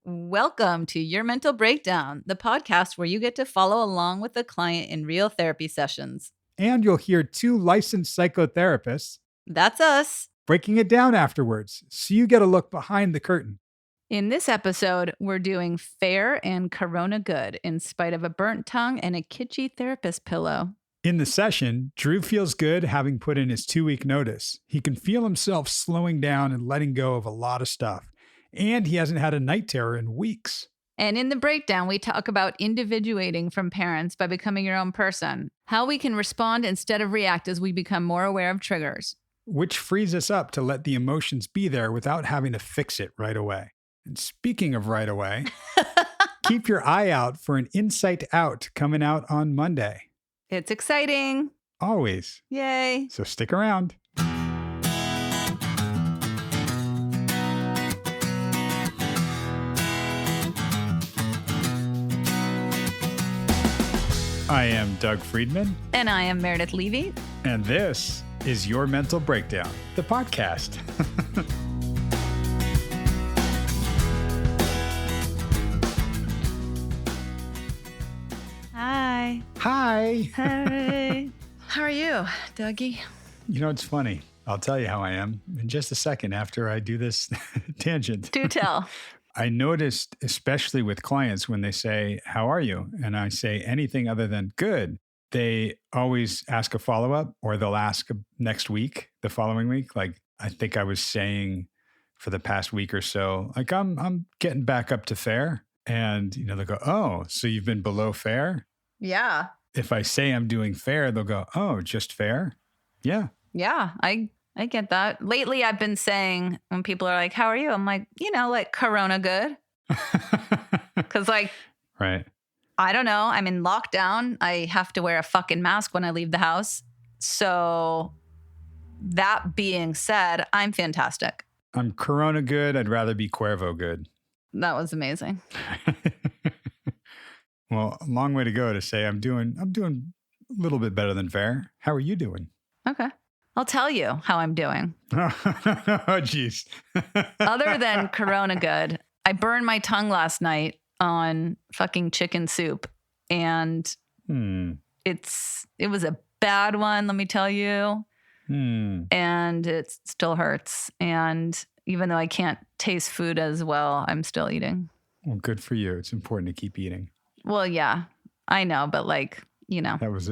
Welcome to Your Mental Breakdown, the podcast where you get to follow along with a client in real therapy sessions. And you'll hear two licensed psychotherapists That's us. breaking it down afterwards, so you get a look behind the curtain. In this episode, we're doing fair and corona good in spite of a burnt tongue and a kitschy therapist pillow. In the session, Drew feels good having put in his 2-week notice. He can feel himself slowing down and letting go of a lot of stuff. And he hasn't had a night terror in weeks. And in the breakdown, we talk about individuating from parents by becoming your own person, how we can respond instead of react as we become more aware of triggers. Which frees us up to let the emotions be there without having to fix it right away. And speaking of right away, keep your eye out for an Insight Out coming out on Monday. It's exciting. Always. Yay. So stick around. I am Doug Friedman. And I am Meredith Levy. And this is Your Mental Breakdown, the podcast. Hi. Hi. Hey. How are you, Dougie? You know, it's funny. I'll tell you how I am in just a second after I do this tangent. Do tell. I noticed, especially with clients, when they say, "How are you?" and I say anything other than good, they always ask a follow-up, or they'll ask next week, the following week. Like, I think I was saying for the past week or so, like, I'm getting back up to fair. And, they'll go, "Oh, so you've been below fair?" Yeah. If I say I'm doing fair, they'll go, "Oh, just fair?" Yeah. Yeah, I get that. Lately, I've been saying when people are like, "How are you?" I'm like, like corona good. Because Right. I don't know. I'm in lockdown. I have to wear a fucking mask when I leave the house. So that being said, I'm fantastic. I'm corona good. I'd rather be Cuervo good. That was amazing. Well, a long way to go to say I'm doing a little bit better than fair. How are you doing? Okay. I'll tell you how I'm doing. Oh, geez. Other than corona good, I burned my tongue last night on fucking chicken soup. And it was a bad one, let me tell you. And it still hurts. And even though I can't taste food as well, I'm still eating. Well, good for you. It's important to keep eating. Well, yeah, I know. But That was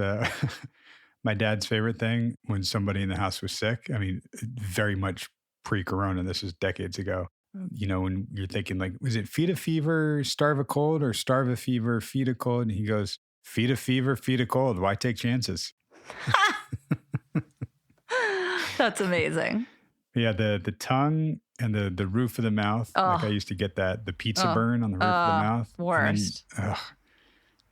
my dad's favorite thing when somebody in the house was sick. I mean, very much pre-corona. This was decades ago. When you're thinking like, was it feed a fever, starve a cold, or starve a fever, feed a cold? And he goes, feed a fever, feed a cold. Why take chances? That's amazing. Yeah, the tongue and the roof of the mouth. Oh. Like I used to get the pizza burn on the roof of the mouth. Worst. Then,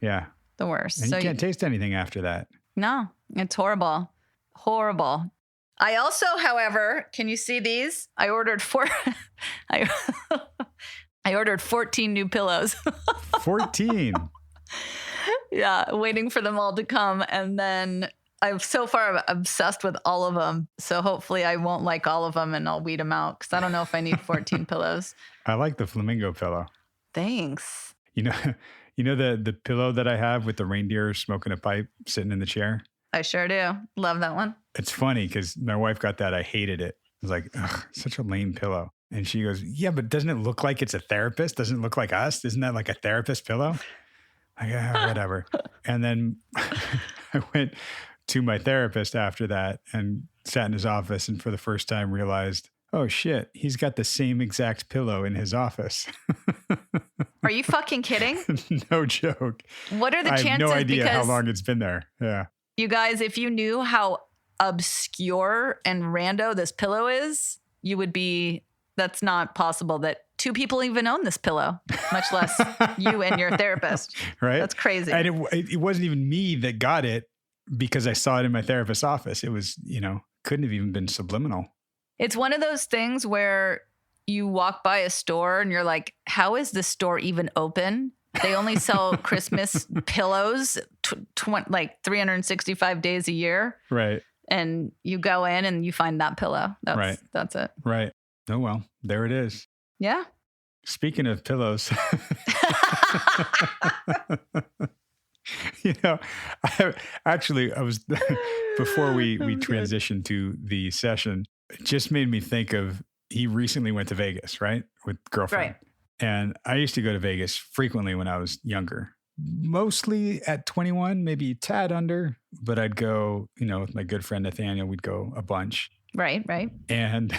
yeah. The worst. And you can't taste anything after that. No, it's horrible. Horrible. I also, however, can you see these? I ordered I ordered 14 new pillows. 14. Yeah, waiting for them all to come. And then I'm obsessed with all of them. So hopefully I won't like all of them and I'll weed them out because I don't know if I need 14 pillows. I like the flamingo pillow. Thanks. You know the pillow that I have with the reindeer smoking a pipe sitting in the chair? I sure do. Love that one. It's funny because my wife got that. I hated it. I was like, ugh, such a lame pillow. And she goes, "Yeah, but doesn't it look like it's a therapist? Doesn't it look like us? Isn't that like a therapist pillow?" Whatever. And then I went to my therapist after that and sat in his office and for the first time realized, oh shit, he's got the same exact pillow in his office. Are you fucking kidding? No joke. What are the chances? I have no idea how Because long it's been there. Yeah. you guys, if you knew how obscure and rando this pillow is, you would be, that's not possible that two people even own this pillow, much less you and your therapist. Right. That's crazy. And it wasn't even me that got it because I saw it in my therapist's office. It was, couldn't have even been subliminal. It's one of those things where you walk by a store and you're like, how is this store even open? They only sell Christmas pillows like 365 days a year. Right. And you go in and you find that pillow. That's it. Right. Oh, well, there it is. Yeah. Speaking of pillows, I was before we transitioned to the session, it just made me think of he recently went to Vegas, right? With girlfriend. Right. And I used to go to Vegas frequently when I was younger, mostly at 21, maybe a tad under, but I'd go, with my good friend Nathaniel, we'd go a bunch. Right. And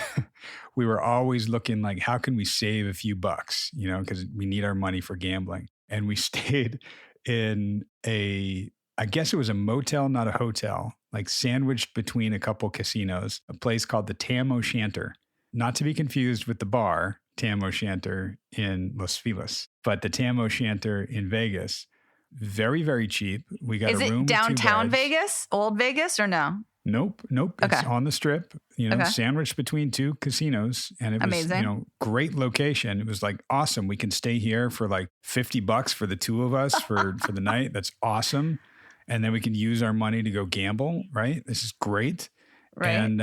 we were always looking like, how can we save a few bucks, because we need our money for gambling. And we stayed in I guess it was a motel, not a hotel, like sandwiched between a couple casinos, a place called the Tam O'Shanter, not to be confused with the bar, Tam O'Shanter in Los Feliz, but the Tam O'Shanter in Vegas. Very, very cheap. We got Is a room it with 2 downtown beds. Vegas? Old Vegas or no? Nope. Okay. It's on the strip, Okay. sandwiched between 2 casinos. And it was, Amazing. Great location. It was like, awesome. We can stay here for like $50 for the 2 of us for the night. That's awesome. And then we can use our money to go gamble, right? This is great. Right. And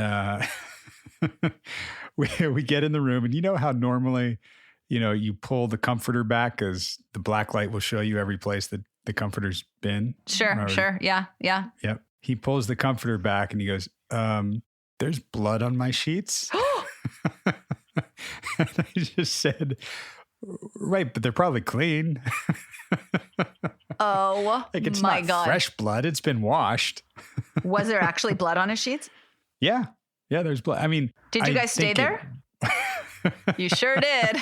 we get in the room, and you know how normally, you pull the comforter back because the black light will show you every place that the comforter's been. Sure. Yeah. Yep. He pulls the comforter back and he goes, there's blood on my sheets. And I just said, right, but they're probably clean. Oh, like it's my not God. fresh blood. It's been washed. Was there actually blood on his sheets? Yeah, there's blood. I mean, Did you guys stay there? You sure did.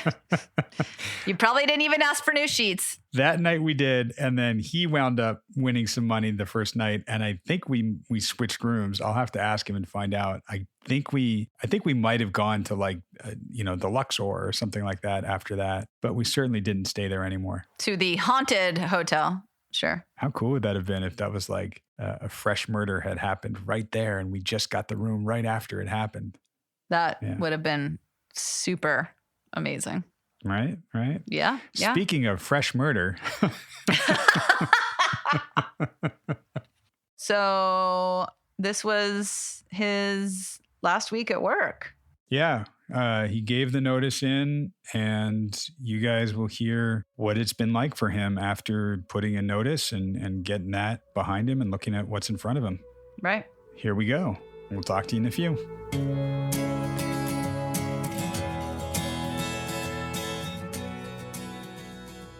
You probably didn't even ask for new sheets. That night we did, and then he wound up winning some money the first night, and I think we switched rooms. I'll have to ask him and find out. I think we might have gone to like the Luxor or something like that after that, but we certainly didn't stay there anymore. To the haunted hotel. Sure. How cool would that have been if that was like a fresh murder had happened right there, and we just got the room right after it happened? That would have been super amazing. Right. Yeah. Speaking of fresh murder. So this was his last week at work. Yeah. He gave the notice in, and you guys will hear what it's been like for him after putting a notice and getting that behind him and looking at what's in front of him. Right. Here we go. We'll talk to you in a few.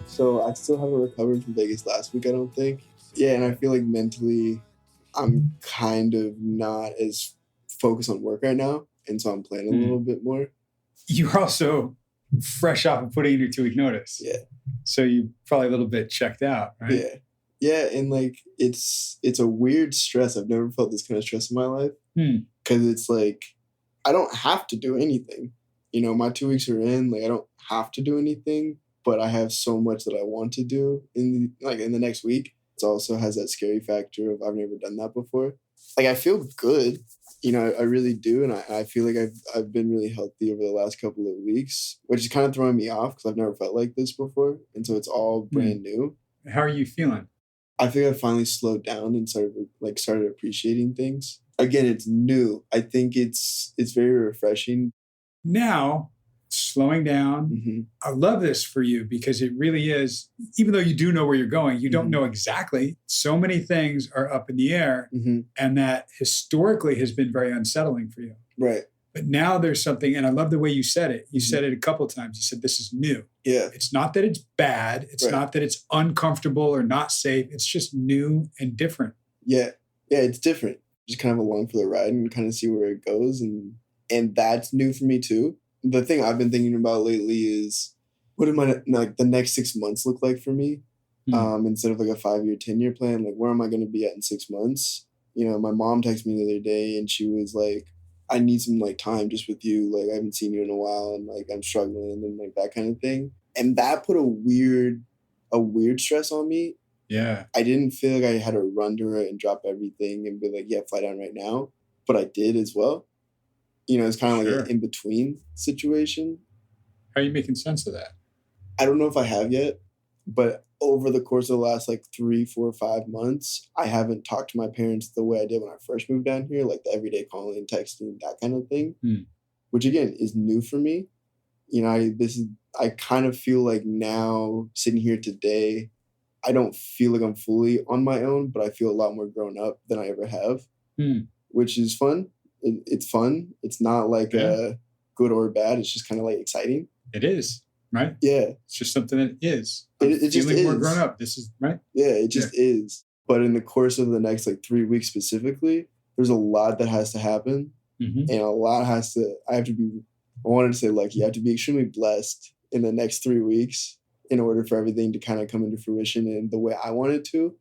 So I still haven't recovered from Vegas last week, I don't think. Yeah, and I feel like mentally I'm kind of not as focused on work right now. And so I'm playing a little bit more. You're also fresh off of putting in your 2-week notice. Yeah. So you probably a little bit checked out, right? Yeah. Yeah, and like it's a weird stress. I've never felt this kind of stress in my life. Because it's like I don't have to do anything. My 2 weeks are in, like I don't have to do anything. But I have so much that I want to do in the next week. It also has that scary factor of I've never done that before. Like I feel good, I really do, and I feel like I've been really healthy over the last couple of weeks, which is kind of throwing me off because I've never felt like this before, and so it's all brand new. How are you feeling? I think I finally slowed down and started appreciating things. Again, it's new. I think it's very refreshing. Now, slowing down. Mm-hmm. I love this for you because it really is, even though you do know where you're going, you don't know exactly. So many things are up in the air, and that historically has been very unsettling for you. Right. But now there's something, and I love the way you said it. You said it a couple of times. You said, this is new. Yeah. It's not that it's bad. It's not that it's uncomfortable or not safe. It's just new and different. Yeah. Yeah, it's different. Just kind of along for the ride and kind of see where it goes. And that's new for me too. The thing I've been thinking about lately is what am I like the next 6 months look like for me? Instead of like a 5-year, 10-year plan, like where am I going to be at in 6 months? My mom texted me the other day and she was like, I need some like time just with you. Like I haven't seen you in a while and like I'm struggling and like that kind of thing. And that put a weird stress on me. Yeah. I didn't feel like I had to run to her and drop everything and be like, yeah, fly down right now. But I did as well. It's kind of like an in-between situation. How are you making sense of that? I don't know if I have yet, but over the course of the last like 3, 4, 5 months, I haven't talked to my parents the way I did when I first moved down here, like the everyday calling, texting, that kind of thing, which again is new for me. You know, I kind of feel like now sitting here today, I don't feel like I'm fully on my own, but I feel a lot more grown up than I ever have, which is fun. It's fun. It's not like good or bad. It's just kind of like exciting. It is, right? Yeah. It's just something that is. It just is. More grown up. This is, right? Yeah, it just is. But in the course of the next like 3 weeks specifically, there's a lot that has to happen. And a lot I wanted to say lucky. I have to be extremely blessed in the next 3 weeks in order for everything to kind of come into fruition in the way I want it to,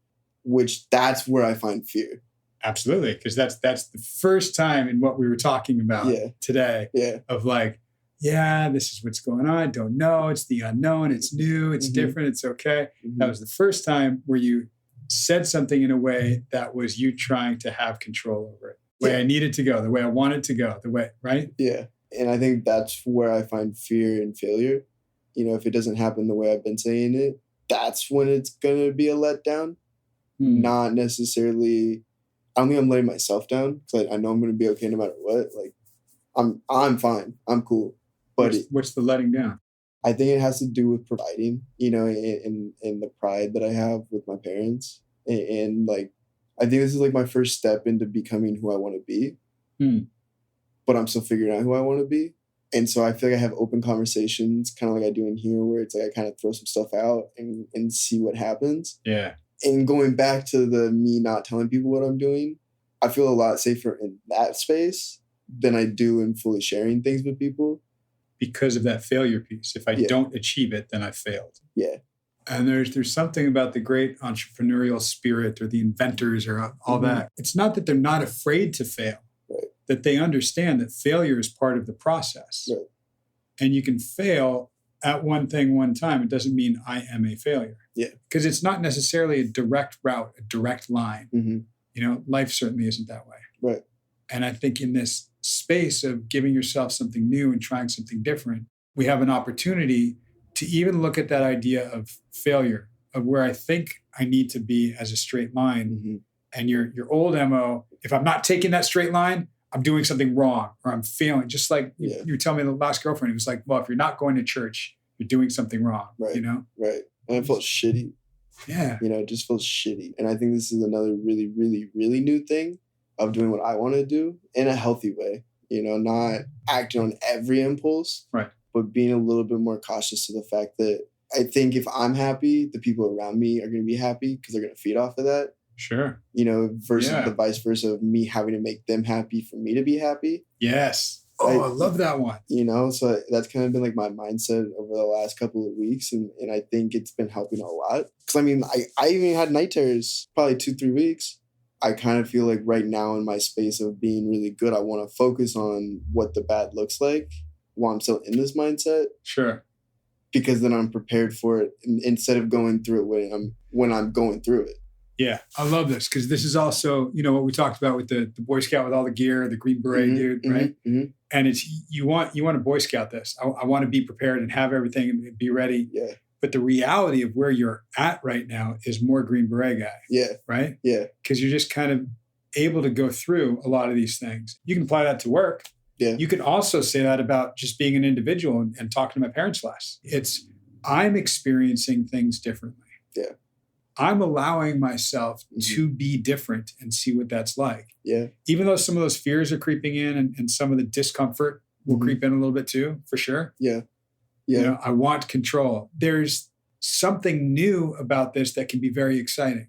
which that's where I find fear. Absolutely. Because that's the first time in what we were talking about today of like, this is what's going on. Don't know. It's the unknown. It's new. It's different. It's okay. That was the first time where you said something in a way that was you trying to have control over it. The way I needed to go, the way I wanted to go, the way, right? Yeah. And I think that's where I find fear and failure. You know, if it doesn't happen the way I've been saying it, that's when it's going to be a letdown. Not necessarily, I don't think I'm letting myself down because I know I'm going to be okay no matter what. Like, I'm fine. I'm cool. But what's the letting down? I think it has to do with providing, you know, and the pride that I have with my parents. And like, I think this is like my first step into becoming who I want to be. But I'm still figuring out who I want to be. And so I feel like I have open conversations, kind of like I do in here, where it's like I kind of throw some stuff out and see what happens. Yeah. And going back to the me not telling people what I'm doing, I feel a lot safer in that space than I do in fully sharing things with people. Because of that failure piece. If I don't achieve it, then I failed. Yeah. And there's something about the great entrepreneurial spirit or the inventors or all that. It's not that they're not afraid to fail. That they understand that failure is part of the process. Right. And you can fail at one thing one time. It doesn't mean I am a failure. Yeah. Because it's not necessarily a direct route, a direct line. You know, life certainly isn't that way. Right. And I think in this space of giving yourself something new and trying something different, we have an opportunity to even look at that idea of failure, of where I think I need to be as a straight line. And your old MO, if I'm not taking that straight line, I'm doing something wrong or I'm failing. Just like you were telling me the last girlfriend, it was like, well, if you're not going to church, you're doing something wrong, you know? Right. And it felt shitty. Yeah. You know, it just feels shitty. And I think this is another really, really, really new thing of doing what I want to do in a healthy way. You know, not acting on every impulse, but being a little bit more cautious to the fact that I think if I'm happy, the people around me are going to be happy because they're going to feed off of that. Sure. You know, versus the vice versa of me having to make them happy for me to be happy. Yes. Oh, I love that one. You know, so that's kind of been like my mindset over the last couple of weeks. And I think it's been helping a lot. Because I mean, I even had night terrors probably 2-3 weeks. I kind of feel like right now in my space of being really good, I want to focus on what the bad looks like while I'm still in this mindset. Sure. Because then I'm prepared for it instead of going through it when I'm going through it. Yeah, I love this because this is also, you know, what we talked about with the Boy Scout with all the gear, the Green Beret dude, right? And it's you want to Boy Scout this. I want to be prepared and have everything and be ready. Yeah. But the reality of where you're at right now is more Green Beret guy. Yeah. Right? Yeah. Because you're just kind of able to go through a lot of these things. You can apply that to work. Yeah. You can also say that about just being an individual and talking to my parents less. I'm experiencing things differently. Yeah. I'm allowing myself to be different and see what that's like. Yeah. Even though some of those fears are creeping in and some of the discomfort will creep in a little bit too, for sure. Yeah. Yeah. You know, I want control. There's something new about this that can be very exciting.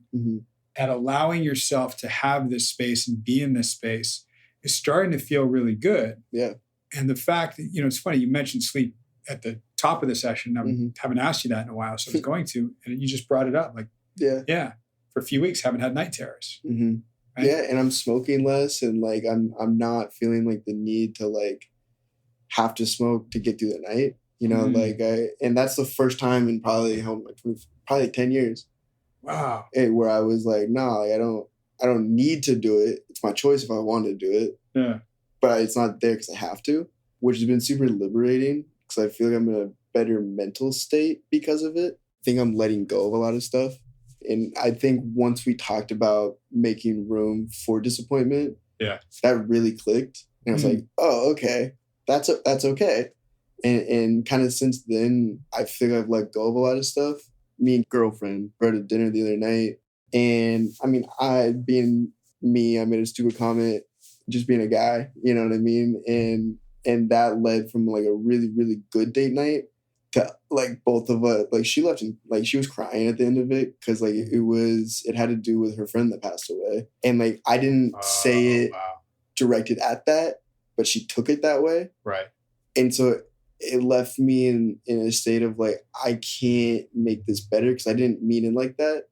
At allowing yourself to have this space and be in this space is starting to feel really good. Yeah. And the fact that, you know, it's funny, you mentioned sleep at the top of the session. I haven't asked you that in a while, so I was going to, and you just brought it up. Like, yeah, for a few weeks, haven't had night terrors. Right? Yeah, and I'm smoking less, and like I'm not feeling like the need to like have to smoke to get through the night. You know, like and that's the first time in probably 10 years. Wow. Where I was like, nah, like, I don't need to do it. It's my choice if I want to do it. Yeah. But it's not there because I have to, which has been super liberating because I feel like I'm in a better mental state because of it. I think I'm letting go of a lot of stuff. And I think once we talked about making room for disappointment, that really clicked. And I was like, oh, okay, that's okay. And kind of since then, I feel like I've let go of a lot of stuff. Me and girlfriend were at a dinner the other night. And I mean, being me, I made a stupid comment, just being a guy, you know what I mean? And that led from like a really, really good date night to like both of us, like she left and like she was crying at the end of it because like it had to do with her friend that passed away. And like I didn't say it directed at that, but she took it that way. Right. And so it left me in a state of like, I can't make this better because I didn't mean it like that,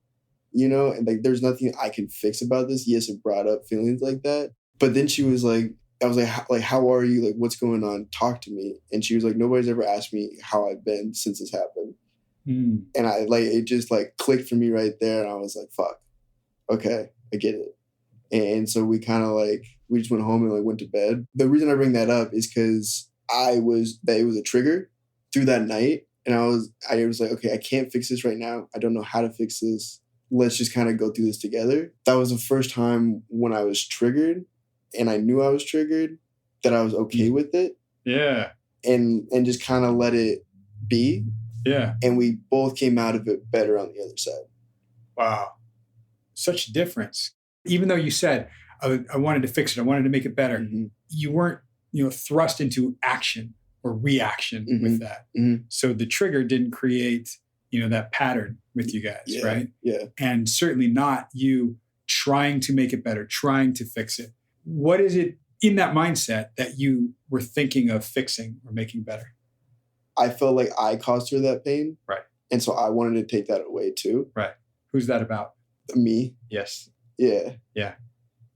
you know? And like, there's nothing I can fix about this. Yes, it brought up feelings like that. But then she was like, I was like, how are you? Like, what's going on? Talk to me. And she was like, nobody's ever asked me how I've been since this happened. And I like, it just like clicked for me right there. And I was like, fuck, okay, I get it. And so we kind of like, we just went home and like went to bed. The reason I bring that up is because it was a trigger through that night. And I was like, okay, I can't fix this right now. I don't know how to fix this. Let's just kind of go through this together. That was the first time when I was triggered and I knew I was triggered that I was okay with it. Yeah. And just kind of let it be. Yeah. And we both came out of it better on the other side. Wow. Such a difference. Even though you said, I wanted to fix it, I wanted to make it better, you weren't, thrust into action or reaction with that. So the trigger didn't create, that pattern with you guys, right? Yeah. And certainly not you trying to make it better, trying to fix it. What is it in that mindset that you were thinking of fixing or making better? I felt like I caused her that pain. Right. And so I wanted to take that away too. Right. Who's that about? Me. Yes. Yeah. Yeah.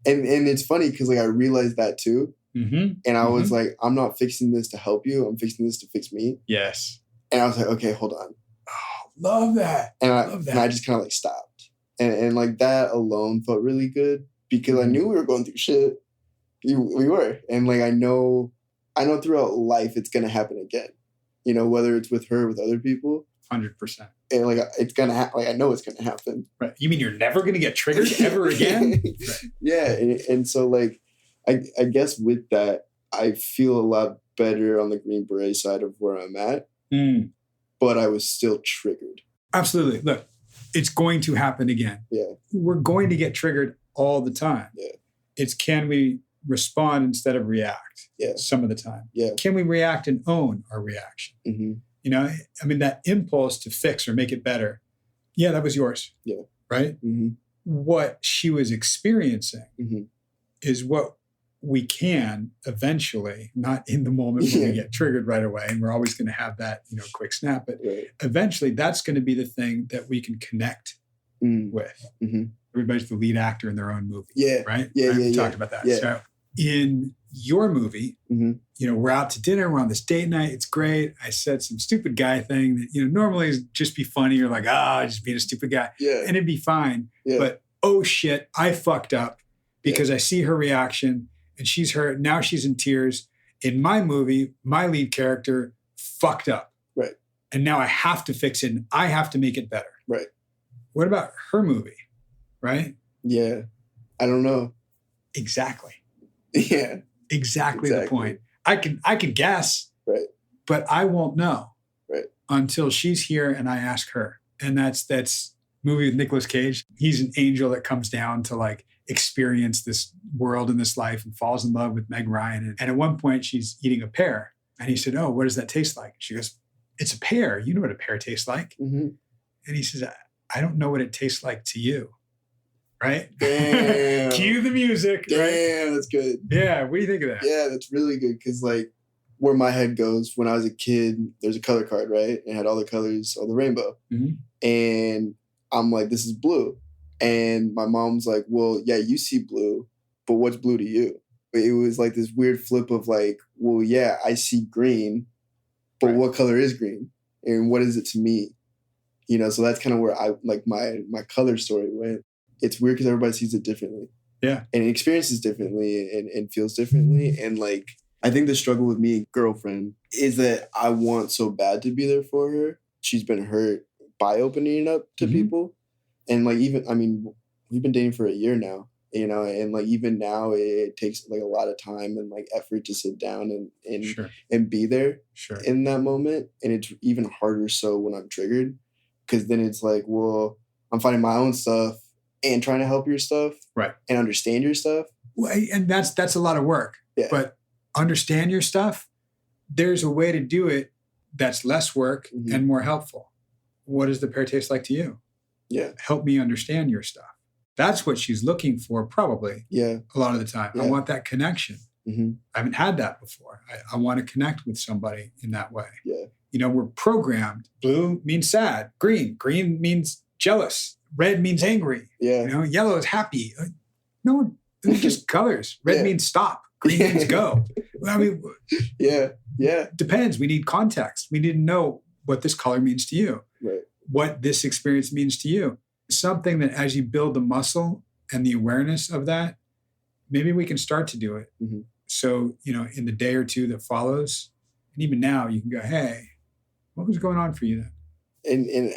And it's funny because like I realized that too. And I was like, I'm not fixing this to help you. I'm fixing this to fix me. Yes. And I was like, okay, hold on. Oh, love that. And I just kind of like stopped. And like that alone felt really good because I knew we were going through shit. We were. And like I know throughout life it's gonna happen again. Whether it's with her or with other people. 100%. And like it's gonna happen. Like I know it's gonna happen. Right. You mean you're never gonna get triggered ever again? Right. Yeah. And so like I guess with that, I feel a lot better on the Green Beret side of where I'm at. But I was still triggered. Absolutely. Look, it's going to happen again. Yeah. We're going to get triggered all the time. Yeah. It's can we respond instead of react? Yeah. Some of the time. Yeah. Can we react and own our reaction? That impulse to fix or make it better. Yeah, that was yours. Yeah. Right? What she was experiencing is what we can eventually, not in the moment when we get triggered right away, and we're always going to have that, quick snap, but eventually that's going to be the thing that we can connect with. Everybody's the lead actor in their own movie. Yeah. Right? We talked about that. Yeah. So in your movie, we're out to dinner, we're on this date night, it's great. I said some stupid guy thing that, normally is just be funny. You're like, just being a stupid guy. Yeah. And it'd be fine. Yeah. But, oh shit, I fucked up because I see her reaction and she's hurt. Now she's in tears. In my movie, my lead character fucked up. Right. And now I have to fix it and I have to make it better. Right. What about her movie? Right? Yeah. I don't know. Exactly. Yeah. Exactly the point. I can guess. Right. But I won't know. Right. Until she's here and I ask her. And that's movie with Nicolas Cage. He's an angel that comes down to like experience this world and this life and falls in love with Meg Ryan. And at one point she's eating a pear. And he said, oh, what does that taste like? She goes, it's a pear. You know what a pear tastes like. And he says, I don't know what it tastes like to you. Right? Damn. Cue the music. Damn, right? That's good. Yeah. What do you think of that? Yeah, that's really good. Because like where my head goes, when I was a kid, there's a color card, right? And it had all the colors of the rainbow. And I'm like, this is blue. And my mom's like, well, yeah, you see blue, but what's blue to you? But it was like this weird flip of like, well, yeah, I see green, but what color is green? And what is it to me? So that's kind of where I like my color story went. It's weird because everybody sees it differently. Yeah. And experiences differently and feels differently. And like, I think the struggle with me and girlfriend is that I want so bad to be there for her. She's been hurt by opening up to people. And like, we've been dating for a year now you know, and like even now it takes like a lot of time and like effort to sit down and Sure. and be there Sure. in that moment. And it's even harder so when I'm triggered, because then it's like, well, I'm finding my own stuff and trying to help your stuff, right, and understand your stuff. Well, and that's a lot of work. Yeah. But understand your stuff. There's a way to do it that's less work and more helpful. What does the pear taste like to you? Yeah. Help me understand your stuff. That's what she's looking for, probably. Yeah. A lot of the time. Yeah. I want that connection. I haven't had that before. I want to connect with somebody in that way. Yeah. You know, we're programmed. Blue means sad. Green means jealous. Red means angry. Yeah. You know, yellow is happy. No, they're just colors. Red means stop. Green means go. I mean, yeah. Depends. We need context. We need to know what this color means to you. Right. What this experience means to you. Something that as you build the muscle and the awareness of that, maybe we can start to do it. So, you know, in the day or two that follows, and even now you can go, hey, what was going on for you then?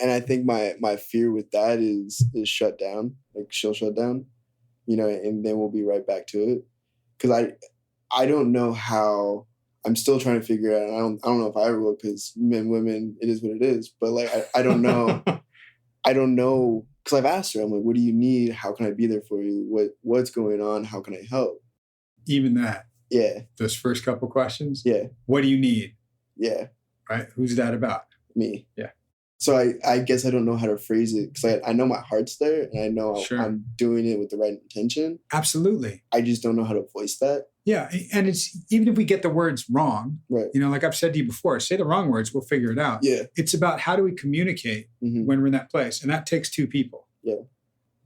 And I think my fear with that is shut down, like she'll shut down, you know, and then we'll be right back to it. Cause I don't know how. I'm still trying to figure it out. I don't know if I ever will, because men, women, it is what it is. But like, I don't know. I don't know, because I've asked her, I'm like, what do you need? How can I be there for you? What's going on? How can I help? Even that. Yeah. Those first couple questions. Yeah. What do you need? Yeah. Right. Who's that about? Me. Yeah. So I guess I don't know how to phrase it, because I know my heart's there and I know I'm doing it with the right intention. Absolutely. I just don't know how to voice that. Yeah. And it's, even if we get the words wrong, right, you know, like I've said to you before, say the wrong words, we'll figure it out. Yeah. It's about how do we communicate when we're in that place. And that takes two people. Yeah.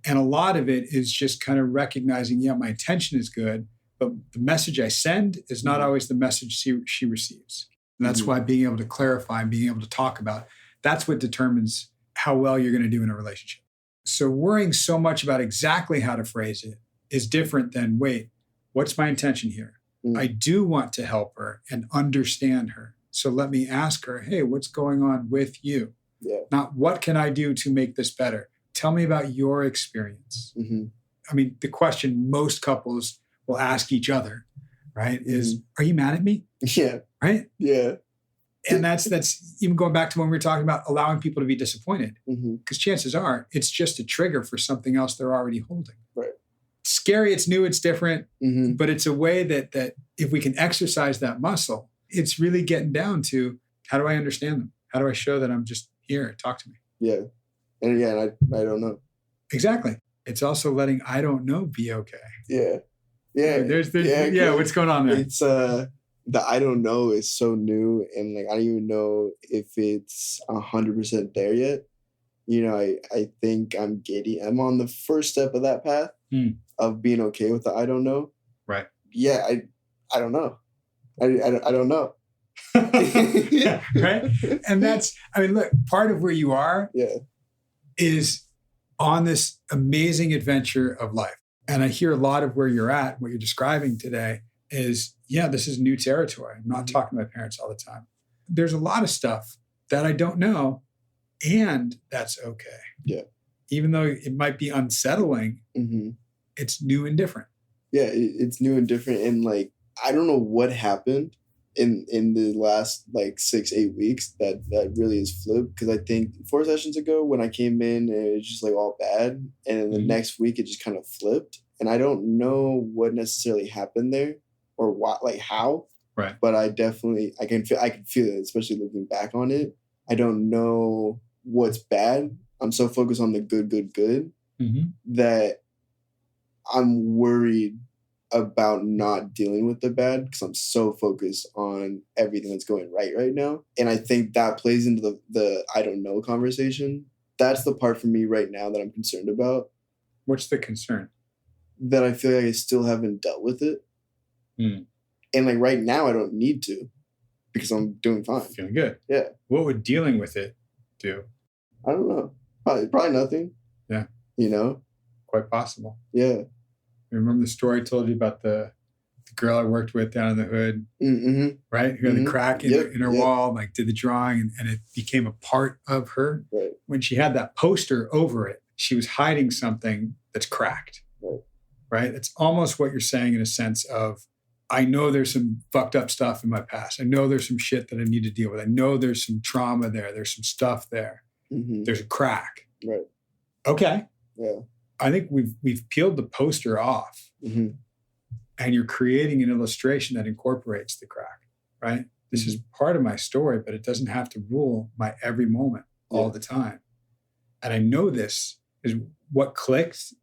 And a lot of it is just kind of recognizing, yeah, my intention is good, but the message I send is not always the message she receives. And that's why being able to clarify and being able to talk about, that's what determines how well you're going to do in a relationship. So worrying so much about exactly how to phrase it is different than, wait, what's my intention here? I do want to help her and understand her. So let me ask her, hey, what's going on with you? Yeah. Not what can I do to make this better? Tell me about your experience. I mean, the question most couples will ask each other, right, is, are you mad at me? Yeah. Right? Yeah. And that's even going back to when we were talking about allowing people to be disappointed, because chances are it's just a trigger for something else they're already holding. Right. It's scary, it's new, it's different, but it's a way that if we can exercise that muscle, it's really getting down to, how do I understand them? How do I show that I'm just here? Talk to me. Yeah. And I don't know. Exactly. It's also letting I don't know be okay. Yeah. Yeah. Yeah. What's going on there? It's the I don't know is so new, and like I don't even know if it's 100% there yet. You know, I think I'm on the first step of that path of being okay with the I don't know. Right. Yeah, I don't know. I don't know. Right. And that's, I mean, look, part of where you are is on this amazing adventure of life. And I hear a lot of where you're at, what you're describing today is, yeah, this is new territory. I'm not talking to my parents all the time. There's a lot of stuff that I don't know, and that's okay. Yeah. Even though it might be unsettling, it's new and different. Yeah, it's new and different. And like, I don't know what happened in the last like 6-8 weeks that really is flipped. Because I think 4 sessions ago when I came in, it was just like all bad. And then the next week it just kind of flipped. And I don't know what necessarily happened there or what, like how. Right. But I can feel it, especially looking back on it. I don't know what's bad. I'm so focused on the good that I'm worried about not dealing with the bad, because I'm so focused on everything that's going right now. And I think that plays into the I don't know conversation. That's the part for me right now that I'm concerned about. What's the concern? That I feel like I still haven't dealt with it. And like right now I don't need to, because I'm doing fine. Feeling good. Yeah. What would dealing with it do? I don't know. Probably nothing. Yeah. You know? Quite possible. Yeah. Remember the story I told you about the girl I worked with down in the hood, right? Who had the crack in her wall, like did the drawing, and it became a part of her. Right. When she had that poster over it, she was hiding something that's cracked. right? It's almost what you're saying in a sense of, I know there's some fucked up stuff in my past. I know there's some shit that I need to deal with. I know there's some trauma there. There's some stuff there. Mm-hmm. There's a crack. Right. Okay. Yeah. I think we've peeled the poster off, mm-hmm. and you're creating an illustration that incorporates the crack, right? This is part of my story, but it doesn't have to rule my every moment all the time. And I know this is what clicked.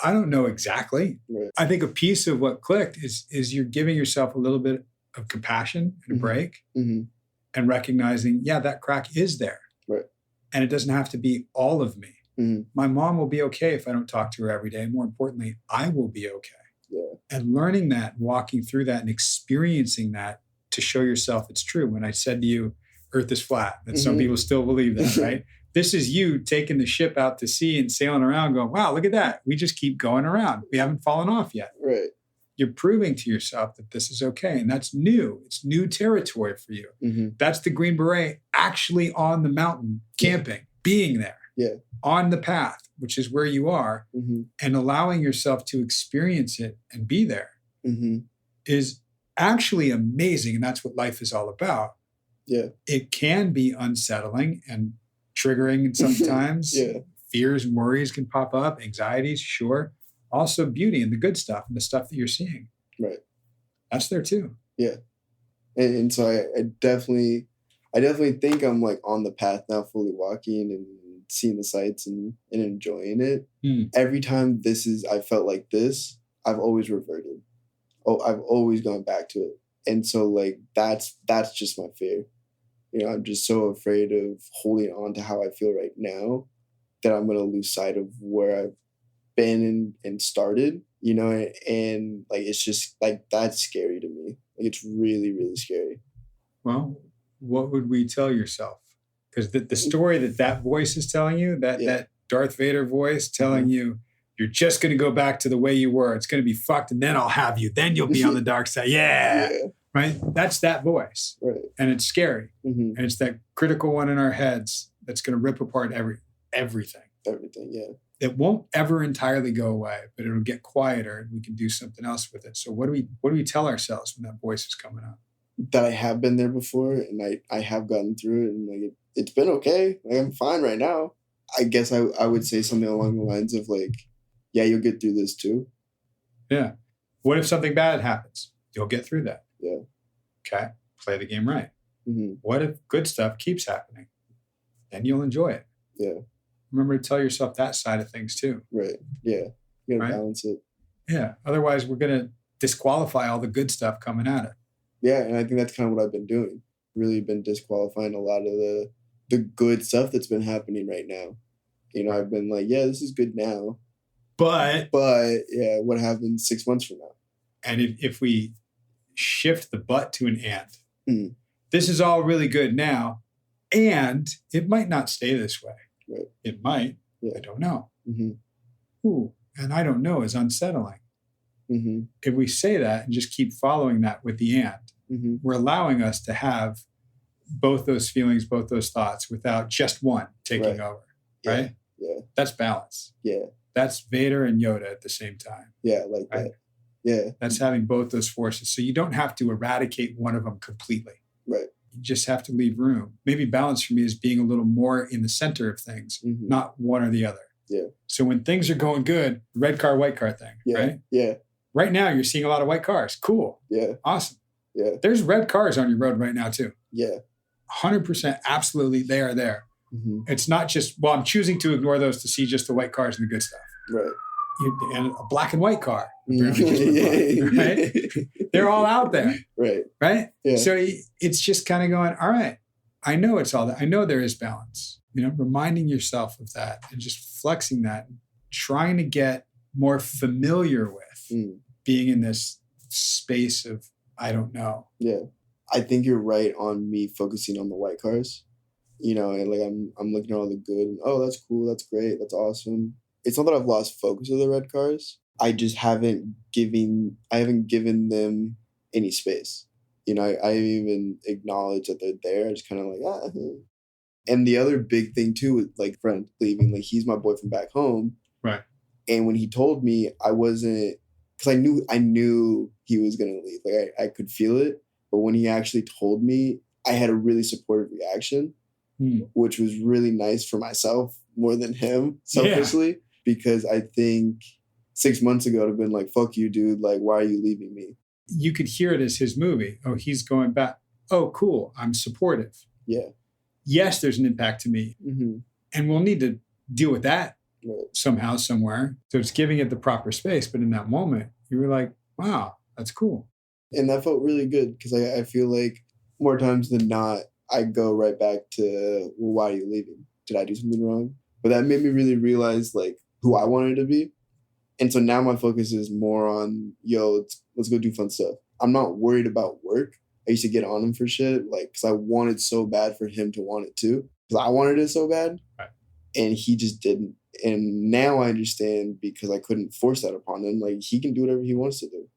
I don't know exactly. Right. I think a piece of what clicked is you're giving yourself a little bit of compassion and a break, and recognizing, that crack is there. Right. And it doesn't have to be all of me. Mm-hmm. My mom will be okay if I don't talk to her every day. More importantly, I will be okay. Yeah. And learning that, walking through that and experiencing that to show yourself it's true. When I said to you, Earth is flat, and some people still believe that, right? This is you taking the ship out to sea and sailing around going, wow, look at that. We just keep going around. We haven't fallen off yet. Right. You're proving to yourself that this is okay. And that's new. It's new territory for you. Mm-hmm. That's the Green Beret actually on the mountain, camping, being there, on the path, which is where you are, and allowing yourself to experience it and be there is actually amazing. And that's what life is all about. Yeah. It can be unsettling and triggering sometimes. Fears and worries can pop up, anxieties, sure. Also beauty and the good stuff and the stuff that you're seeing. Right. That's there too. Yeah. And so I definitely think I'm like on the path now, fully walking and seeing the sights and enjoying it. Every time I felt like this, I've always reverted. I've always gone back to it. And so like, that's just my fear. I'm just so afraid of holding on to how I feel right now that I'm going to lose sight of where I've been and started, and like, it's just like, that's scary to me. Like, it's really, really scary. Well, what would we tell yourself? Because the story that voice is telling you, that Darth Vader voice telling you, you're just going to go back to the way you were. It's going to be fucked. And then I'll have you. Then you'll be on the dark side. Yeah. Right. That's that voice. Right. And it's scary. And it's that critical one in our heads that's going to rip apart everything. Everything. Yeah. It won't ever entirely go away, but it'll get quieter and we can do something else with it. So what do we tell ourselves when that voice is coming up? That I have been there before and I have gotten through it, and like it's been okay. Like, I'm fine right now. I guess I would say something along the lines of like, yeah, you'll get through this too. Yeah. What if something bad happens? You'll get through that. Yeah. Okay. Play the game right. What if good stuff keeps happening? Then you'll enjoy it. Yeah. Remember to tell yourself that side of things too. Right. Yeah. You gotta balance it. Yeah. Otherwise, we're going to disqualify all the good stuff coming at it. Yeah. And I think that's kind of what I've been doing. Really been disqualifying a lot of the good stuff that's been happening right now. I've been like, yeah, this is good now. But yeah, what happens 6 months from now? And if we shift the but to an and, this is all really good now, and it might not stay this way. Right. It might. Yeah. I don't know. Ooh, and I don't know is unsettling. If we say that and just keep following that with the and, we're allowing us to have both those feelings, both those thoughts without just one taking over. Right? Yeah. That's balance. Yeah. That's Vader and Yoda at the same time. Yeah, like that. Yeah. That's having both those forces. So you don't have to eradicate one of them completely. Right. You just have to leave room. Maybe balance for me is being a little more in the center of things, not one or the other. Yeah. So when things are going good, red car, white car thing, right? Yeah. Right now, you're seeing a lot of white cars. Cool. Yeah. Awesome. Yeah. There's red cars on your road right now, too. Yeah. 100%. Absolutely. They are there. It's not just, well, I'm choosing to ignore those to see just the white cars and the good stuff. Right. And a black and white car. Right? They're all out there. Right. Right? Yeah. So it's just kind of going, all right, I know it's all that. I know there is balance. Reminding yourself of that and just flexing that, trying to get more familiar with being in this space of, I don't know. Yeah. I think you're right on me focusing on the white cars. And like I'm looking at all the good and, oh, that's cool, that's great, that's awesome. It's not that I've lost focus of the red cars. I just haven't given them any space. I even acknowledge that they're there. I just kind of like, And the other big thing too with like friend leaving, like he's my boy from back home. Right. And when he told me, I wasn't, because I knew he was going to leave. Like I could feel it. But when he actually told me, I had a really supportive reaction, which was really nice for myself more than him, selfishly, because I think 6 months ago, I'd have been like, fuck you, dude. Like, why are you leaving me? You could hear it as his movie. Oh, he's going back. Oh, cool. I'm supportive. Yeah. Yes, there's an impact to me. Mm-hmm. And we'll need to deal with that Right. somehow, somewhere. So it's giving it the proper space. But in that moment, you were like, wow, that's cool. And that felt really good because I feel like more times than not, I go right back to, well, why are you leaving? Did I do something wrong? But that made me really realize like who I wanted to be. And so now my focus is more on, yo, let's go do fun stuff. I'm not worried about work. I used to get on him for shit, like, because I wanted so bad for him to want it too. Because I wanted it so bad. Right. And he just didn't. And now I understand because I couldn't force that upon him. Like, he can do whatever he wants to do.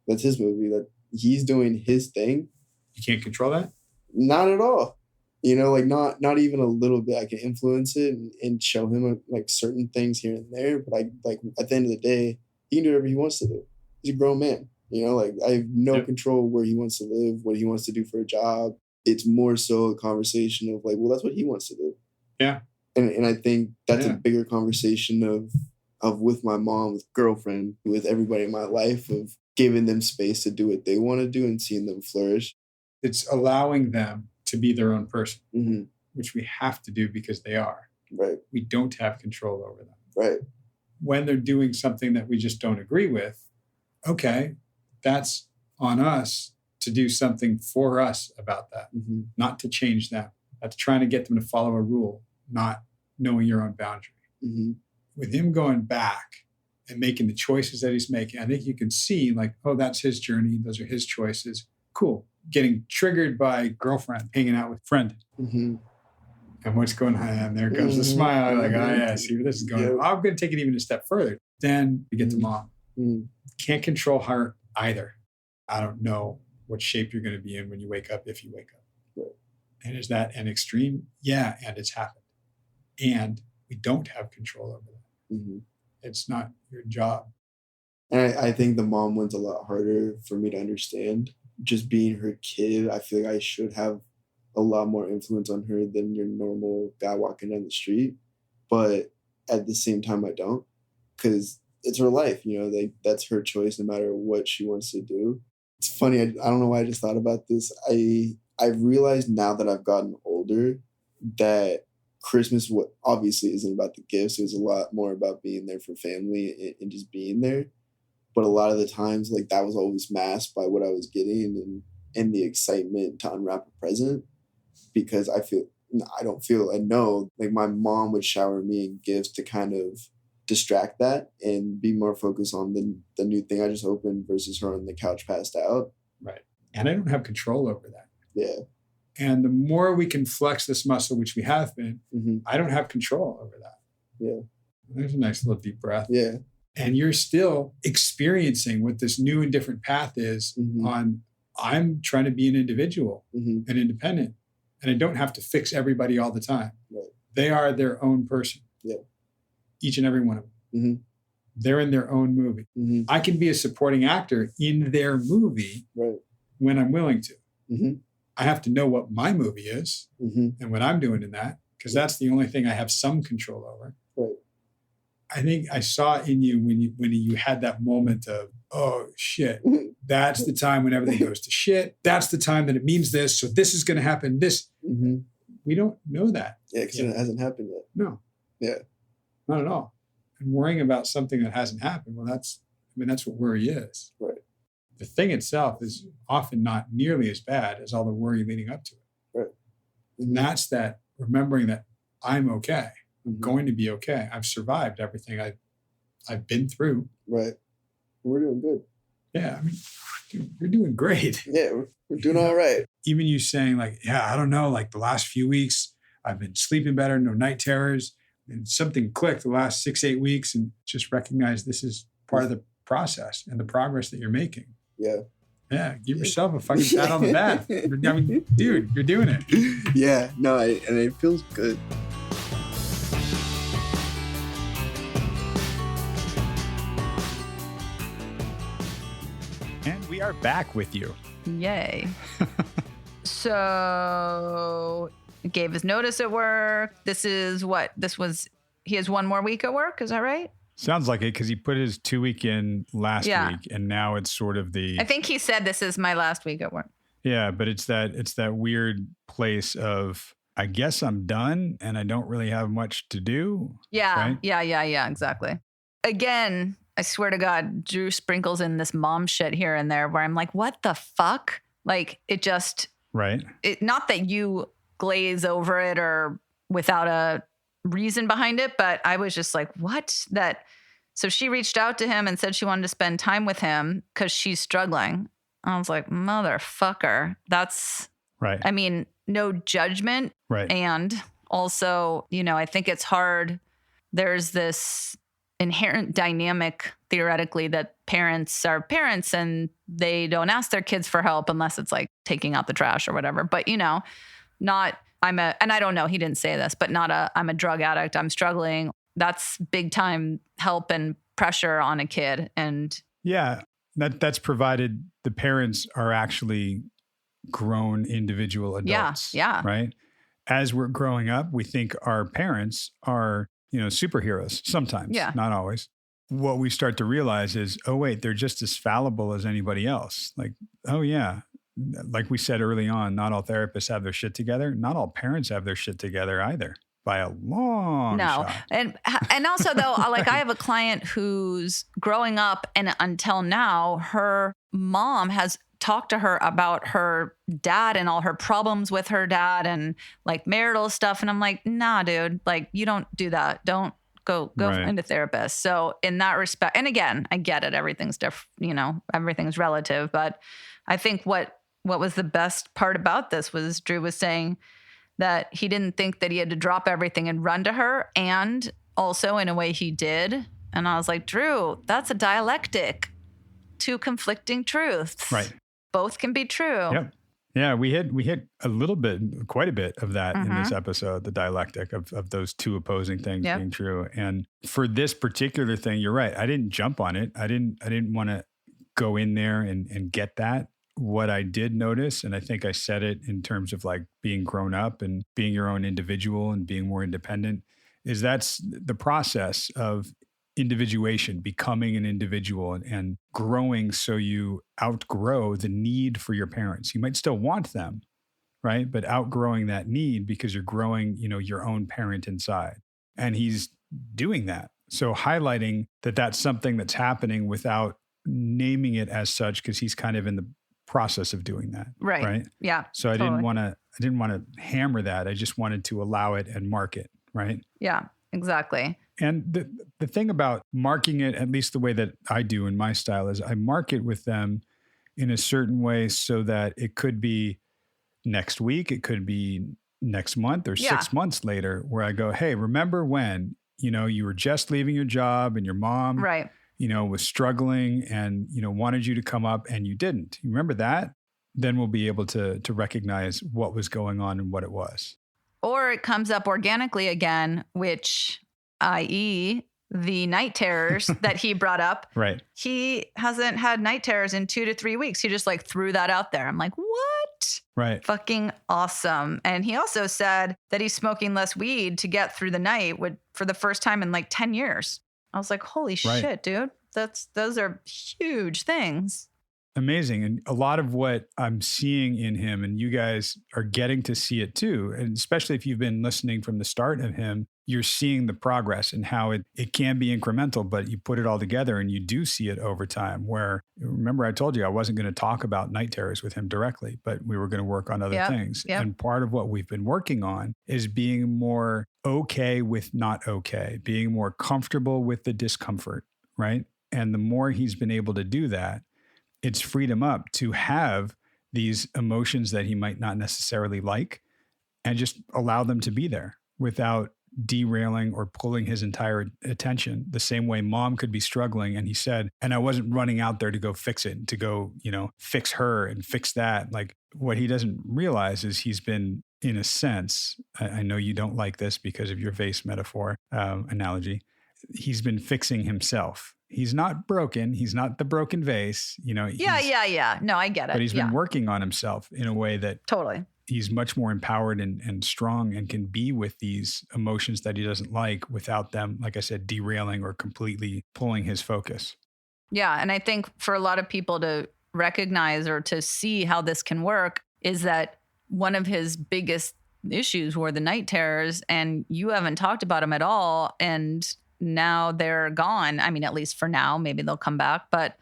That's his movie. That he's doing his thing. You can't control that? Not at all. You know, like not even a little bit. I can influence it and show him like certain things here and there. But I like at the end of the day, he can do whatever he wants to do. He's a grown man. You know, like I have no control where he wants to live, what he wants to do for a job. It's more so a conversation of like, well, that's what he wants to do. Yeah. And I think that's a bigger conversation of with my mom, with girlfriend, with everybody in my life, of giving them space to do what they want to do and seeing them flourish. It's allowing them to be their own person, mm-hmm. which we have to do because they are. Right. We don't have control over them. Right. When they're doing something that we just don't agree with, okay, that's on us to do something for us about that, mm-hmm. not to change them. That's trying to get them to follow a rule, not knowing your own boundary. Mm-hmm. With him going back and making the choices that he's making, I think you can see like, oh, that's his journey. Those are his choices. Cool. Getting triggered by girlfriend, hanging out with friend. Mm-hmm. And what's going on? And there goes the smile. Like, oh, yeah, I see where this is going. Yep. I'm going to take it even a step further. Then we get to mom. Mm-hmm. Can't control her either. I don't know what shape you're going to be in when you wake up, if you wake up. Right. And is that an extreme? Yeah, and it's happened. And we don't have control over that. Mm-hmm. It's not your job. And I think the mom one's a lot harder for me to understand. Just being her kid, I feel like I should have a lot more influence on her than your normal guy walking down the street. But at the same time, I don't. Because it's her life, you know, that's her choice no matter what she wants to do. It's funny, I don't know why I just thought about this. I've realized now that I've gotten older that Christmas obviously isn't about the gifts. It was a lot more about being there for family and just being there. But a lot of the times, like, that was always masked by what I was getting and the excitement to unwrap a present. Because I know, like, my mom would shower me in gifts to kind of distract that and be more focused on the new thing I just opened versus her on the couch passed out. Right. And I don't have control over that. Yeah. And the more we can flex this muscle, which we have been, mm-hmm. I don't have control over that. Yeah. There's a nice little deep breath. Yeah. And you're still experiencing what this new and different path is mm-hmm. on, I'm trying to be an individual mm-hmm. and independent. And I don't have to fix everybody all the time. Right. They are their own person. Yeah. Each and every one of them. Mm-hmm. They're in their own movie. Mm-hmm. I can be a supporting actor in their movie right. when I'm willing to. Mm-hmm. I have to know what my movie is mm-hmm. and what I'm doing in that, because that's the only thing I have some control over. Right. I think I saw in you when you had that moment of, oh, shit, that's the time when everything goes to shit. That's the time that it means this. So this is going to happen. This. Mm-hmm. We don't know that. Yeah, because it hasn't happened yet. No. Yeah. Not at all. And worrying about something that hasn't happened, well, that's what worry is. Right. The thing itself is often not nearly as bad as all the worry leading up to it. Right. And that's that remembering that I'm okay. I'm mm-hmm. going to be okay. I've survived everything I've been through. Right. We're doing good. Yeah. I mean, dude, you're doing great. Yeah, we're doing all right. Even you saying like, yeah, I don't know, like the last few weeks, I've been sleeping better, no night terrors, and something clicked the last 6-8 weeks, and just recognize this is part of the process and the progress that you're making. Yeah. Yeah. Give yourself a fucking pat on the back. I mean, dude, you're doing it. Yeah. No, and it feels good. we are back with you. Yay. So gave his notice at work. He has one more week at work. Is that right? Sounds like it, because he put his 2 week in last week, and now it's sort of I think he said this is my last week at work. Yeah, but it's that weird place of, I guess I'm done and I don't really have much to do. Yeah, right? yeah, exactly. Again, I swear to God, Drew sprinkles in this mom shit here and there where I'm like, what the fuck? Like, it just, right. Not that you glaze over it or without a reason behind it, but I was just like, what? So she reached out to him and said she wanted to spend time with him because she's struggling. I was like, motherfucker. That's right. I mean, no judgment. Right. And also, I think it's hard. There's this inherent dynamic, theoretically, that parents are parents and they don't ask their kids for help unless it's like taking out the trash or whatever. But, and I don't know, he didn't say this, but I'm a drug addict, I'm struggling. That's big time help and pressure on a kid. And yeah, that's provided the parents are actually grown individual adults. Yeah. Right. As we're growing up, we think our parents are, superheroes sometimes, not always. What we start to realize is, oh, wait, they're just as fallible as anybody else. Like, oh, yeah. Like we said early on, not all therapists have their shit together. Not all parents have their shit together either, by a long shot. And also, though, like I have a client who's growing up, and until now, her mom has talked to her about her dad and all her problems with her dad and like marital stuff. And I'm like, nah, dude, like you don't do that. Don't go Right. into therapist. So in that respect, and again, I get it. Everything's different, everything's relative. But I think what was the best part about this was Drew was saying that he didn't think that he had to drop everything and run to her. And also in a way he did. And I was like, Drew, that's a dialectic. Two conflicting truths. Right. Both can be true. Yep. Yeah, we hit quite a bit of that in this episode, the dialectic of those two opposing things being true. And for this particular thing, you're right. I didn't jump on it. I didn't want to go in there and get that. What I did notice, and I think I said it in terms of like being grown up and being your own individual and being more independent, is that's the process of individuation, becoming an individual and growing so you outgrow the need for your parents. You might still want them, right? But outgrowing that need because you're growing, your own parent inside. And he's doing that. So highlighting that that's something that's happening without naming it as such, because he's kind of in the process of doing that. Right. Yeah. So I didn't want to hammer that. I just wanted to allow it and mark it. Right. Yeah, exactly. And the thing about marking it, at least the way that I do in my style, is I mark it with them in a certain way so that it could be next week, it could be next month or 6 months later, where I go, hey, remember when, you were just leaving your job and your mom, right, was struggling and, wanted you to come up and you didn't. You remember that? Then we'll be able to recognize what was going on and what it was. Or it comes up organically again, which... i.e. the night terrors that he brought up. Right. He hasn't had night terrors in 2 to 3 weeks. He just like threw that out there. I'm like, what? Right. Fucking awesome. And he also said that he's smoking less weed to get through the night for the first time in like 10 years. I was like, holy shit, dude. Those are huge things. Amazing. And a lot of what I'm seeing in him, and you guys are getting to see it too, and especially if you've been listening from the start of him, you're seeing the progress and how it can be incremental, but you put it all together and you do see it over time. Where, remember I told you I wasn't going to talk about night terrors with him directly, but we were going to work on other things. Yep. And part of what we've been working on is being more okay with not okay, being more comfortable with the discomfort, right? And the more he's been able to do that, it's freed him up to have these emotions that he might not necessarily like and just allow them to be there without derailing or pulling his entire attention the same way mom could be struggling. And he said, and I wasn't running out there to go fix it, to go, fix her and fix that. Like what he doesn't realize is he's been, in a sense, I know you don't like this because of your vase metaphor analogy. he's been fixing himself. He's not broken. He's not the broken vase, Yeah. No, I get it. But he's been working on himself in a way that totally he's much more empowered and strong and can be with these emotions that he doesn't like without them, like I said, derailing or completely pulling his focus. Yeah. And I think for a lot of people to recognize or to see how this can work is that one of his biggest issues were the night terrors, and you haven't talked about them at all. And now they're gone. I mean, at least for now, maybe they'll come back, but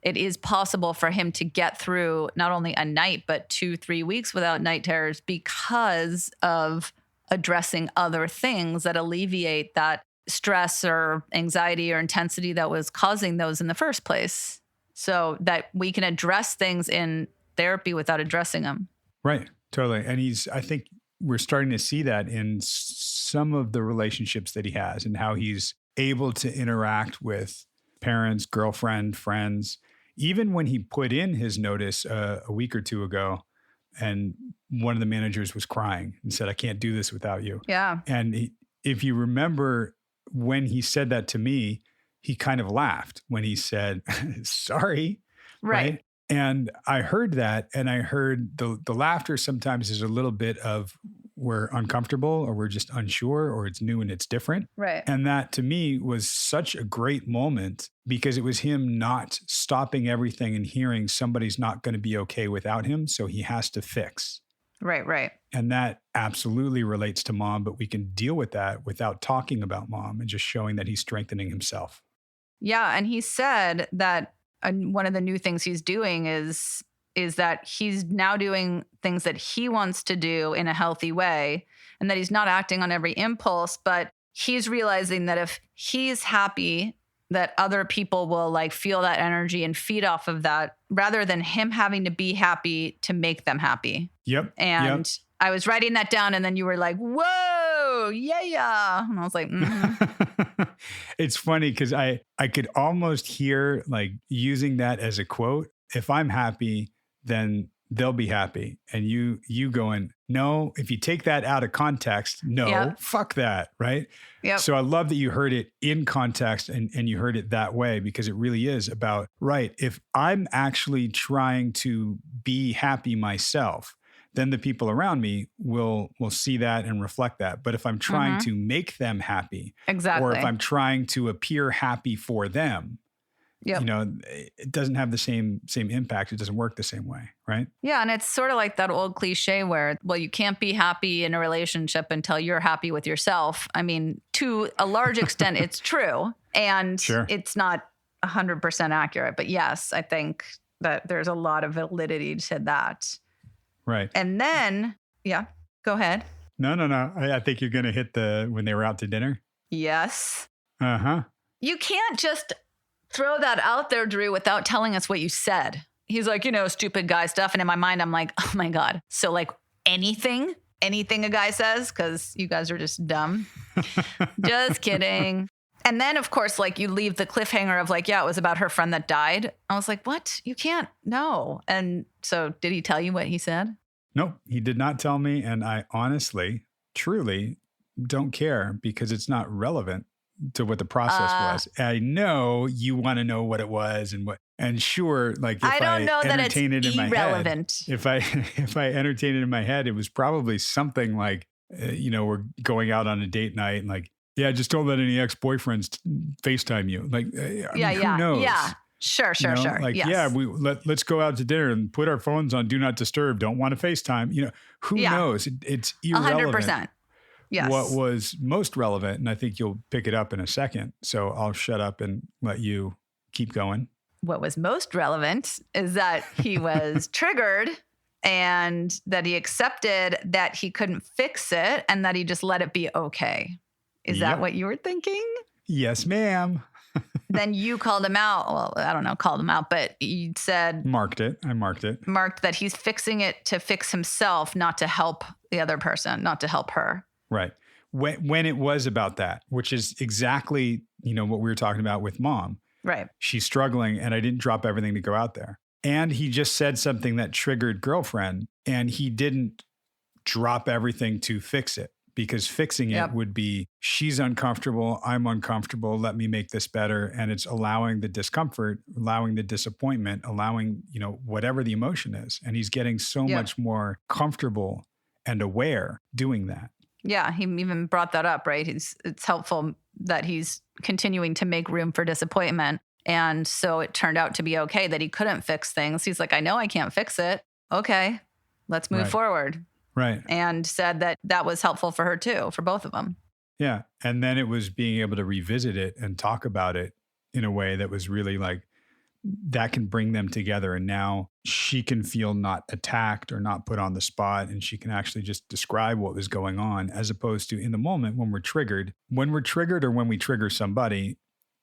it is possible for him to get through not only a night, but 2-3 weeks without night terrors because of addressing other things that alleviate that stress or anxiety or intensity that was causing those in the first place. So that we can address things in therapy without addressing them. Right. Totally. And I think we're starting to see that in some of the relationships that he has and how he's able to interact with parents, girlfriend, friends. Even when he put in his notice a week or two ago, and one of the managers was crying and said, "I can't do this without you." Yeah. And if you remember when he said that to me, he kind of laughed when he said, "Sorry." Right. And I heard that, and I heard the laughter sometimes is a little bit of we're uncomfortable or we're just unsure or it's new and it's different. Right. And that to me was such a great moment because it was him not stopping everything and hearing somebody's not going to be okay without him. So he has to fix. Right. And that absolutely relates to mom, but we can deal with that without talking about mom and just showing that he's strengthening himself. Yeah. And he said that one of the new things he's doing is that he's now doing things that he wants to do in a healthy way, and that he's not acting on every impulse, but he's realizing that if he's happy, that other people will like feel that energy and feed off of that rather than him having to be happy to make them happy. Yep. And I was writing that down, and then you were like, whoa, yeah. And I was like, mm-hmm. It's funny because I could almost hear like using that as a quote. If I'm happy, then they'll be happy. And you going, no, if you take that out of context, no, fuck that. Right. Yep. So I love that you heard it in context and you heard it that way, because it really is about, right, if I'm actually trying to be happy myself, then the people around me will see that and reflect that. But if I'm trying to make them happy, exactly, or if I'm trying to appear happy for them, it doesn't have the same impact. It doesn't work the same way, right? Yeah, and it's sort of like that old cliche where, well, you can't be happy in a relationship until you're happy with yourself. I mean, to a large extent, it's true, and it's not 100% accurate. But yes, I think that there's a lot of validity to that. Right. And then, go ahead. No. I think you're going to hit when they were out to dinner. Yes. Uh-huh. You can't just throw that out there, Drew, without telling us what you said. He's like, stupid guy stuff. And in my mind, I'm like, oh my God. So like anything a guy says, because you guys are just dumb. Just kidding. And then, of course, like you leave the cliffhanger of like, it was about her friend that died. I was like, what? You can't know. And so did he tell you what he said? No, he did not tell me. And I honestly, truly don't care because it's not relevant to what the process was. I know you want to know what it was and sure, like if I don't know that it's irrelevant. If I entertain it in my head, it was probably something like, we're going out on a date night and like, just don't let any ex-boyfriends FaceTime you. Like, who knows? Yeah. Sure. Like, yes. let's go out to dinner and put our phones on Do Not Disturb. Don't want to FaceTime. Who knows? It's irrelevant. 100%. Yes. What was most relevant, and I think you'll pick it up in a second, so I'll shut up and let you keep going. What was most relevant is that he was triggered and that he accepted that he couldn't fix it and that he just let it be okay. Is that what you were thinking? Yes, ma'am. Then you called him out. Well, I don't know, called him out, but you said... Marked it. I marked it. Marked that he's fixing it to fix himself, not to help the other person, not to help her. Right. When it was about that, which is exactly, what we were talking about with mom. Right. She's struggling and I didn't drop everything to go out there. And he just said something that triggered girlfriend and he didn't drop everything to fix it because fixing it would be, she's uncomfortable, I'm uncomfortable, let me make this better. And it's allowing the discomfort, allowing the disappointment, allowing, whatever the emotion is. And he's getting so much more comfortable and aware doing that. Yeah, he even brought that up, right? It's helpful that he's continuing to make room for disappointment. And so it turned out to be okay that he couldn't fix things. He's like, I know I can't fix it. Okay, let's move forward. Right. And said that was helpful for her too, for both of them. Yeah. And then it was being able to revisit it and talk about it in a way that was really like, that can bring them together. And now she can feel not attacked or not put on the spot. And she can actually just describe what was going on, as opposed to in the moment when we're triggered. When we're triggered or when we trigger somebody,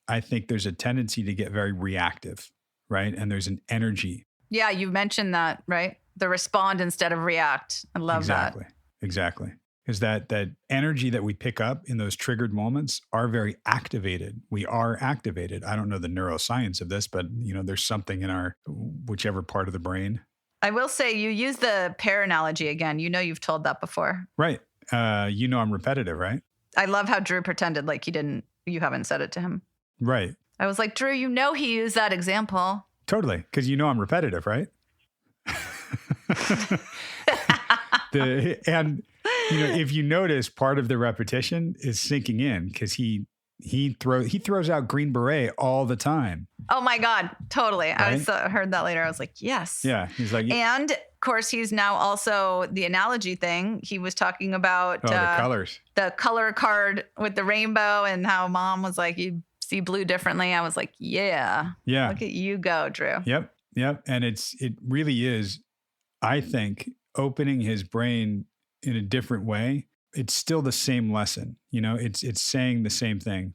I think there's a tendency to get very reactive, right? And there's an energy. Yeah, you mentioned that, right? The respond instead of react. I love that. Exactly. Is that energy that we pick up in those triggered moments are very activated. We are activated. I don't know the neuroscience of this, but there's something in our whichever part of the brain. I will say you use the pear analogy again. You've told that before. Right. I'm repetitive, right? I love how Drew pretended like you haven't said it to him. Right. I was like, Drew, he used that example. Totally. Because I'm repetitive, right? If you notice, part of the repetition is sinking in because he throws out Green Beret all the time. Oh my God, totally. Right? I heard that later. I was like, yes. Yeah, he's like, and of course, he's now also the analogy thing. He was talking about the colors, the color card with the rainbow, and how mom was like, you see blue differently. I was like, yeah. Look at you go, Drew. Yep. And it really is, I think, opening his brain in a different way. It's still the same lesson. It's saying the same thing.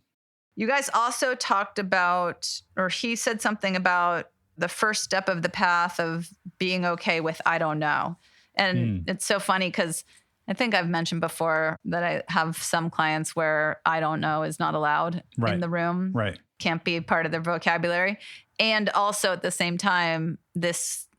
You guys also talked about, or he said something about the first step of the path of being okay with, I don't know. And it's so funny because I think I've mentioned before that I have some clients where I don't know is not allowed in the room. Right. Can't be part of their vocabulary. And also at the same time,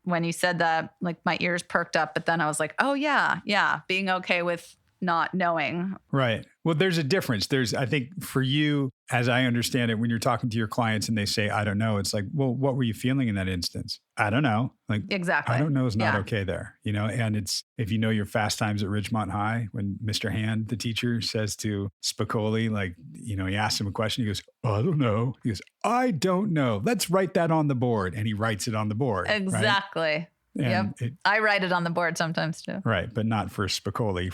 when you said that, like my ears perked up, but then I was like, oh yeah, being okay with not knowing. Right. Well, there's a difference. I think for you, as I understand it, when you're talking to your clients and they say, I don't know, it's like, well, what were you feeling in that instance? I don't know. Like, exactly. I don't know is not okay there, and it's, if you know your fast times at Ridgemont High, when Mr. Hand, the teacher, says to Spicoli, like, he asks him a question, he goes, oh, I don't know. He goes, I don't know. Let's write that on the board. And he writes it on the board. Exactly. Right? Yep. I write it on the board sometimes too. Right. But not for Spicoli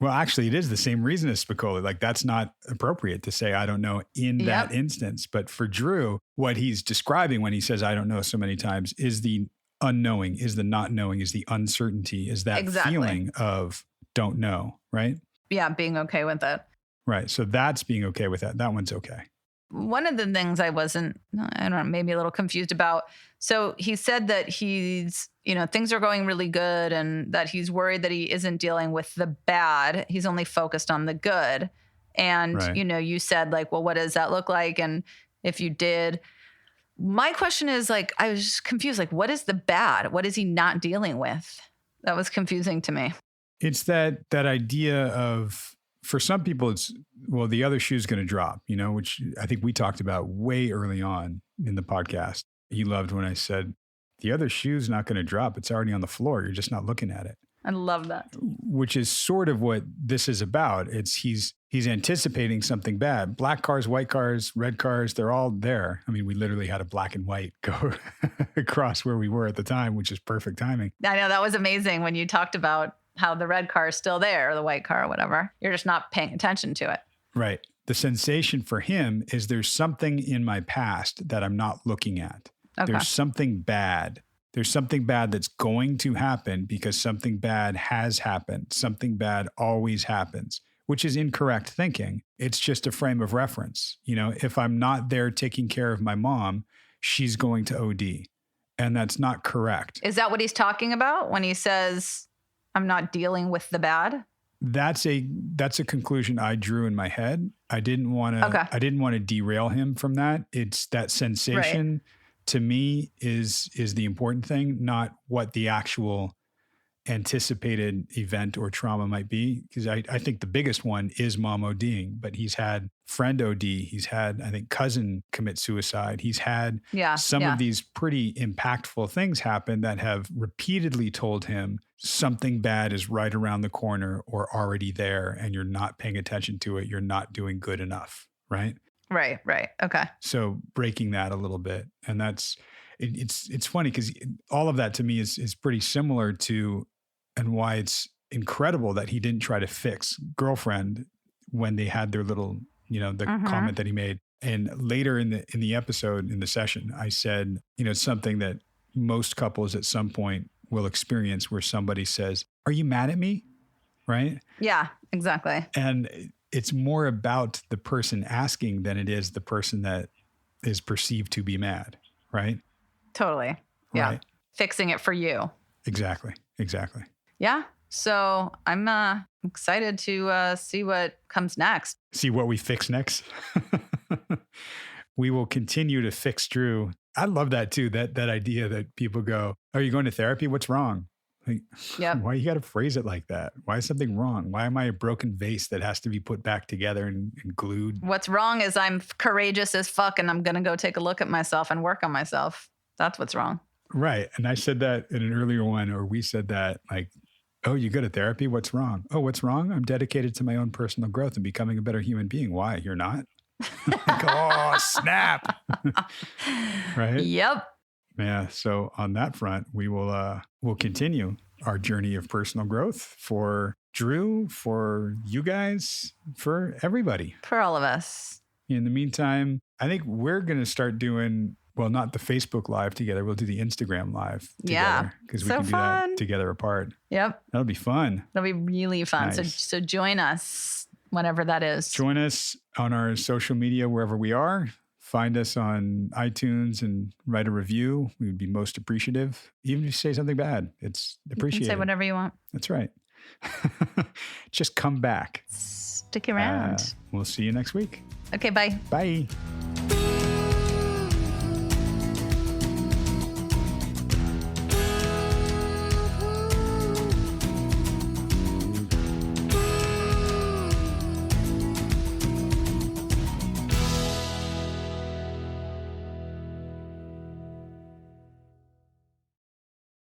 actually it is the same reason as Spicoli. Like that's not appropriate to say, I don't know in that instance. But for Drew, what he's describing when he says, I don't know so many times is the unknowing, is the not knowing, is the uncertainty, is that feeling of don't know. Right. Yeah. Being okay with it. Right. So that's being okay with that. That one's okay. One of the things I don't know, maybe a little confused about. So he said that he's, things are going really good and that he's worried that he isn't dealing with the bad. He's only focused on the good. And, you said like, well, what does that look like? And if you did, my question is like, I was just confused. Like, what is the bad? What is he not dealing with? That was confusing to me. It's that idea of, for some people, it's, well, the other shoe's going to drop, which I think we talked about way early on in the podcast. You loved when I said, the other shoe's not going to drop. It's already on the floor. You're just not looking at it. I love that. Which is sort of what this is about. It's he's anticipating something bad. Black cars, white cars, red cars, they're all there. I mean, we literally had a black and white go across where we were at the time, which is perfect timing. I know, that was amazing when you talked about how the red car is still there or the white car or whatever. You're just not paying attention to it. Right. The sensation for him is there's something in my past that I'm not looking at. Okay. There's something bad. There's something bad that's going to happen because something bad has happened. Something bad always happens, which is incorrect thinking. It's just a frame of reference. If I'm not there taking care of my mom, she's going to OD. And that's not correct. Is that what he's talking about when he says, I'm not dealing with the bad? That's a conclusion I drew in my head. I didn't want to derail him from that. It's that sensation to me is the important thing, not what the actual anticipated event or trauma might be. Because I think the biggest one is mom ODing, but he's had friend OD. He's had, I think, cousin commit suicide. He's had some of these pretty impactful things happen that have repeatedly told him something bad is right around the corner or already there, and you're not paying attention to it. You're not doing good enough, right? Right. Okay. So breaking that a little bit. And it's funny because all of that to me is pretty similar to, and why it's incredible that he didn't try to fix girlfriend when they had their little, the comment that he made. And later in the episode, in the session, I said, it's something that most couples at some point will experience where somebody says, "Are you mad at me?" Right? Yeah, exactly. And it's more about the person asking than it is the person that is perceived to be mad, right? Totally. Yeah. Right. Fixing it for you. Exactly. Yeah. So I'm excited to see what comes next. See what we fix next. We will continue to fix Drew. I love that too. That idea that people go, "Are you going to therapy? What's wrong?" Like, why you got to phrase it like that? Why is something wrong? Why am I a broken vase that has to be put back together and glued? What's wrong is I'm courageous as fuck and I'm going to go take a look at myself and work on myself. That's what's wrong. Right. And I said that in an earlier one, or we said that like, "Oh, you go to therapy? What's wrong?" "Oh, what's wrong? I'm dedicated to my own personal growth and becoming a better human being." "Why? You're not?" Like, oh, snap. Right? Yep. Yeah. So on that front, we'll continue our journey of personal growth for Drew, for you guys, for everybody. For all of us. In the meantime, I think we're going to start doing, well, not the Facebook Live together. We'll do the Instagram Live together. Yeah. Because we can do that together apart. Yep. That'll be fun. That'll be really fun. Nice. So join us whenever that is. Join us on our social media, wherever we are. Find us on iTunes and write a review. We would be most appreciative. Even if you say something bad, it's appreciated. You can say whatever you want. That's right. Just come back. Stick around. We'll see you next week. Okay, bye. Bye.